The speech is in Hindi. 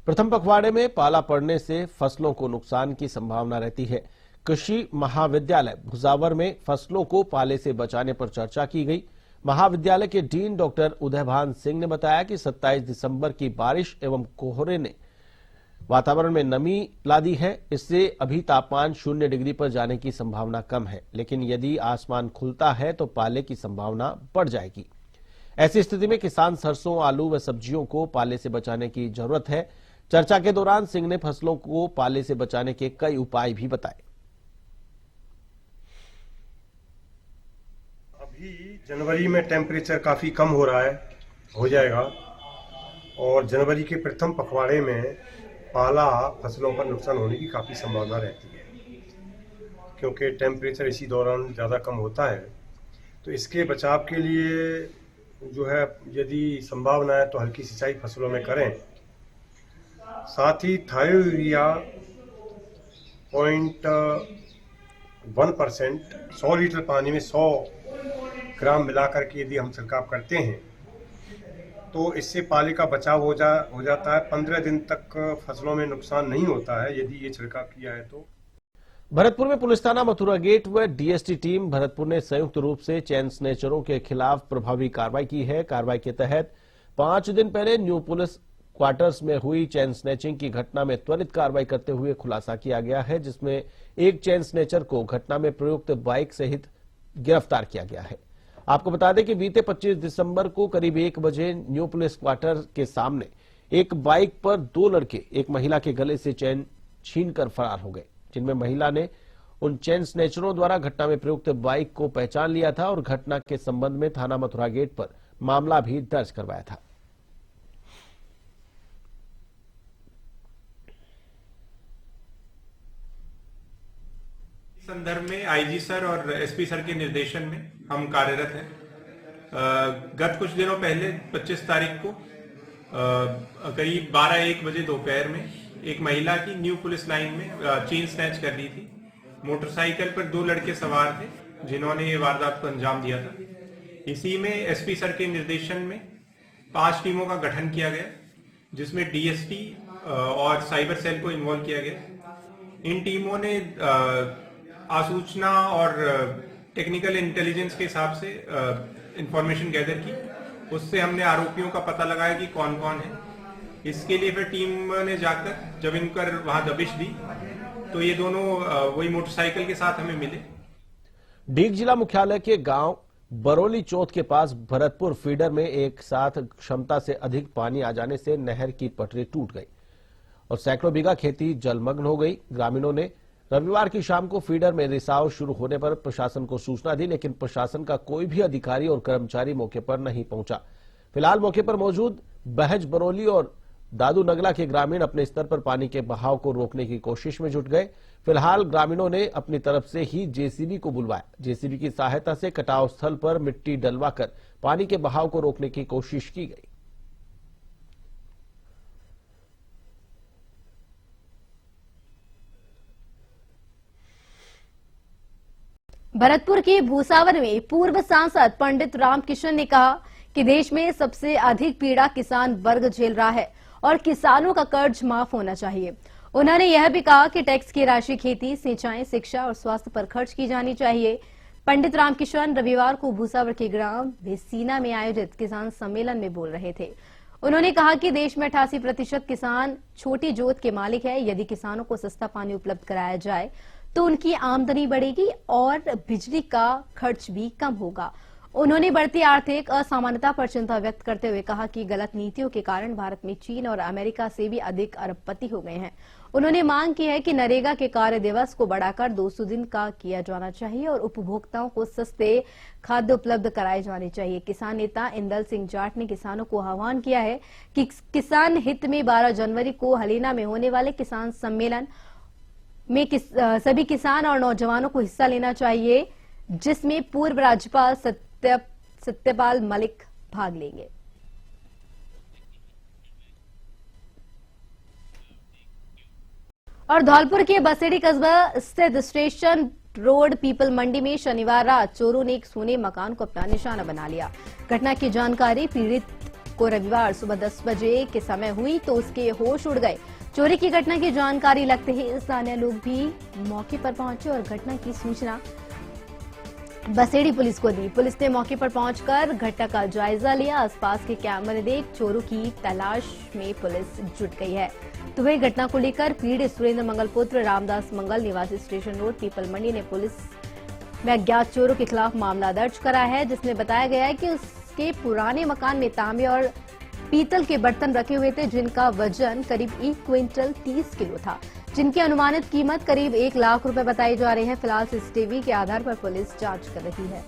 प्रथम पखवाड़े में पाला पड़ने से फसलों को नुकसान की संभावना रहती है। कृषि महाविद्यालय भुसावर में फसलों को पाले से बचाने पर चर्चा की गई। महाविद्यालय के डीन डॉक्टर उदयभान सिंह ने बताया कि 27 दिसंबर की बारिश एवं कोहरे ने वातावरण में नमी ला दी है। इससे अभी तापमान 0 डिग्री पर जाने की संभावना कम है, लेकिन यदि आसमान खुलता है तो पाले की संभावना बढ़ जाएगी। ऐसी स्थिति में किसान सरसों, आलू व सब्जियों को पाले से बचाने की जरूरत है। चर्चा के दौरान सिंह ने फसलों को पाले से बचाने के कई उपाय भी बताए। अभी जनवरी में टेम्परेचर काफी कम हो जाएगा और जनवरी के प्रथम पखवाड़े में पाला फसलों पर नुकसान होने की काफी संभावना रहती है, क्योंकि टेम्परेचर इसी दौरान ज्यादा कम होता है। तो इसके बचाव के लिए जो है, यदि संभावना है तो हल्की सिंचाई फसलों में करें। साथ ही थायोयूरिया 0.1% 100 लीटर पानी में 100 ग्राम मिलाकर के यदि हम छिड़काव करते हैं तो इससे पाले का बचाव हो जाता है। 15 दिन तक फसलों में नुकसान नहीं होता है यदि ये छिड़काव किया है तो। भरतपुर में पुलिस थाना मथुरा गेट व डीएसटी टीम भरतपुर ने संयुक्त रूप से चेन स्नेचरों के खिलाफ प्रभावी कार्रवाई की है। कार्रवाई के तहत 5 दिन पहले न्यू पुलिस क्वार्टर्स में हुई चेन स्नेचिंग की घटना में त्वरित कार्रवाई करते हुए खुलासा किया गया है, जिसमें एक चेन स्नेचर को घटना में प्रयुक्त बाइक सहित गिरफ्तार किया गया है। आपको बता दें कि बीते 25 दिसंबर को करीब 1 बजे न्यू पुलिस क्वार्टर के सामने एक बाइक पर 2 लड़के एक महिला के गले से चेन छीनकर फरार हो गए, जिनमें महिला ने उन चेन स्नेचरों द्वारा घटना में प्रयुक्त बाइक को पहचान लिया था और घटना के संबंध में थाना मथुरा गेट पर मामला भी दर्ज करवाया था। संदर्भ में आईजी सर और एसपी सर के निर्देशन में हम कार्यरत हैं। गत कुछ दिनों पहले 25 तारीख को करीब 12-1 बजे दोपहर में एक महिला की न्यू पुलिस लाइन में चेन स्नैच कर ली थी। मोटरसाइकिल पर 2 लड़के सवार थे जिन्होंने ये वारदात को अंजाम दिया था। इसी में एसपी सर के निर्देशन में 5 टीमों का गठन किया गया, जिसमें डीएसटी और साइबर सेल को इन्वॉल्व किया गया। इन टीमों ने आसूचना और टेक्निकल इंटेलिजेंस के हिसाब से इंफॉर्मेशन गैदर की। उससे हमने आरोपियों का पता लगाया कि कौन कौन है। इसके लिए फिर टीम ने जाकर जब इनकर वहां दबिश दी तो ये दोनों वही मोटरसाइकिल के साथ हमें मिले। डीग जिला मुख्यालय के गांव बरौली चौथ के पास भरतपुर फीडर में एक साथ क्षमता से अधिक पानी आ जाने से नहर की पटरी टूट गई और सैकड़ों बीघा खेती जलमग्न हो गई। ग्रामीणों ने रविवार की शाम को फीडर में रिसाव शुरू होने पर प्रशासन को सूचना दी, लेकिन प्रशासन का कोई भी अधिकारी और कर्मचारी मौके पर नहीं पहुंचा। फिलहाल मौके पर मौजूद बहज बरौली और दादू नगला के ग्रामीण अपने स्तर पर पानी के बहाव को रोकने की कोशिश में जुट गए। फिलहाल ग्रामीणों ने अपनी तरफ से ही जेसीबी को बुलवाया। जेसीबी की सहायता से कटाव स्थल पर मिट्टी डलवाकर पानी के बहाव को रोकने की कोशिश की गई। भरतपुर के भूसावर में पूर्व सांसद पंडित रामकिशन ने कहा कि देश में सबसे अधिक पीड़ा किसान वर्ग झेल रहा है और किसानों का कर्ज माफ होना चाहिए। उन्होंने यह भी कहा कि टैक्स की राशि खेती, सिंचाई, शिक्षा और स्वास्थ्य पर खर्च की जानी चाहिए। पंडित रामकिशन रविवार को भूसावर के ग्राम भेसीना में आयोजित किसान सम्मेलन में बोल रहे थे। उन्होंने कहा कि देश में 88% किसान छोटी जोत के मालिक है। यदि किसानों को सस्ता पानी उपलब्ध कराया जाए तो उनकी आमदनी बढ़ेगी और बिजली का खर्च भी कम होगा। उन्होंने बढ़ती आर्थिक असामान्यता पर चिंता व्यक्त करते हुए कहा कि गलत नीतियों के कारण भारत में चीन और अमेरिका से भी अधिक अरबपति हो गए हैं। उन्होंने मांग की है कि नरेगा के कार्य दिवस को बढ़ाकर 200 दिन का किया जाना चाहिए और उपभोक्ताओं को सस्ते खाद्य उपलब्ध कराए जाने चाहिए। किसान नेता इंदल सिंह जाट ने किसानों को आह्वान किया है कि किसान हित में 12 जनवरी को हलीना में होने वाले किसान सम्मेलन में सभी किसान और नौजवानों को हिस्सा लेना चाहिए, जिसमें पूर्व राज्यपाल सत्यपाल मलिक भाग लेंगे। और धौलपुर के बसेड़ी कस्बा स्थित स्टेशन रोड पीपल मंडी में शनिवार रात चोरों ने एक सोने मकान को अपना निशाना बना लिया। घटना की जानकारी पीड़ित को रविवार सुबह 10 बजे के समय हुई तो उसके होश उड़ गए। चोरी की घटना की जानकारी लगते ही स्थानीय लोग भी मौके पर पहुंचे और घटना की सूचना बसेड़ी पुलिस को दी। पुलिस ने मौके पर पहुंचकर घटना का जायजा लिया। आसपास के कैमरे देख चोरों की तलाश में पुलिस जुट गई है। तो वही घटना को लेकर पीड़ित सुरेंद्र मंगल पुत्र रामदास मंगल निवासी स्टेशन रोड पीपल मंडी ने पुलिस में अज्ञात चोरों के खिलाफ मामला दर्ज करा है, जिसमें बताया गया है कि उसके पुराने मकान में तांबे और पीतल के बर्तन रखे हुए थे, जिनका वजन करीब 1 क्विंटल 30 किलो था, जिनकी अनुमानित कीमत करीब 1 लाख रुपए बताई जा रही है। फिलहाल सीसीटीवी के आधार पर पुलिस जांच कर रही है।